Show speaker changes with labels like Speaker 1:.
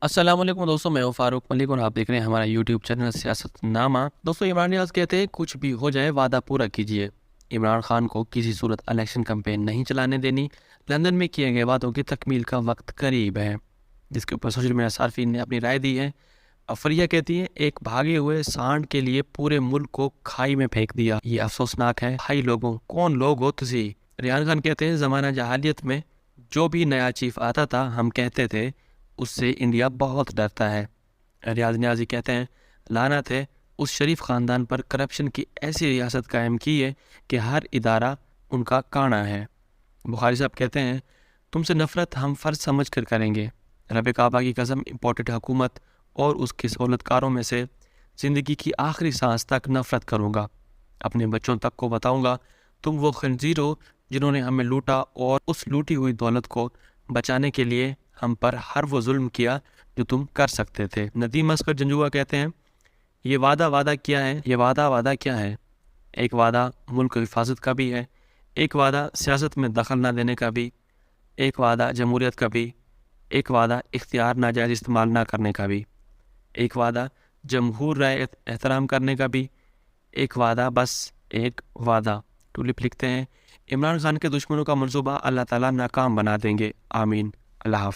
Speaker 1: السلام علیکم دوستوں، میں ہوں فاروق ملک اور آپ دیکھ رہے ہیں ہمارا یوٹیوب چینل سیاست نامہ۔ دوستوں، عمران نیاز کہتے ہیں کچھ بھی ہو جائے وعدہ پورا کیجیے۔ عمران خان کو کسی صورت الیکشن کمپین نہیں چلانے دینی، لندن میں کیے گئے وعدوں کی تکمیل کا وقت قریب ہے، جس کے اوپر سوشل میڈیا صارفین نے اپنی رائے دی ہے۔ افریہ کہتی ہے ایک بھاگے ہوئے سانڈ کے لیے پورے ملک کو کھائی میں پھینک دیا، یہ افسوسناک ہے۔ ہائی لوگوں، کون لوگ ہو تسی؟ ریحان خان کہتے ہیں زمانہ جہالیت میں جو بھی نیا چیف آتا تھا ہم کہتے تھے اس سے انڈیا بہت ڈرتا ہے۔ ریاض نیازی کہتے ہیں لعنت ہے اس شریف خاندان پر، کرپشن کی ایسی ریاست قائم کی ہے کہ ہر ادارہ ان کا کانا ہے۔ بخاری صاحب کہتے ہیں تم سے نفرت ہم فرض سمجھ کر کریں گے، رب کعبہ کی قسم امپورٹڈ حکومت اور اس کی سہولت کاروں میں سے زندگی کی آخری سانس تک نفرت کروں گا، اپنے بچوں تک کو بتاؤں گا تم وہ خنزیر ہو جنہوں نے ہمیں لوٹا اور اس لوٹی ہوئی دولت کو بچانے کے لیے ہم پر ہر وہ ظلم کیا جو تم کر سکتے تھے۔ ندیم اسکر جنجوعہ کہتے ہیں یہ وعدہ کیا ہے، یہ وعدہ کیا ہے؟ ایک وعدہ ملک کی حفاظت کا بھی ہے، ایک وعدہ سیاست میں دخل نہ دینے کا بھی، ایک وعدہ جمہوریت کا بھی، ایک وعدہ اختیار ناجائز استعمال نہ کرنے کا بھی، ایک وعدہ جمہور رائے احترام کرنے کا بھی، ایک وعدہ بس ایک وعدہ۔ ٹولپ لکھتے ہیں عمران خان کے دشمنوں کا منصوبہ اللہ تعالیٰ ناکام بنا دیں گے، آمین۔ اللہ حافظ۔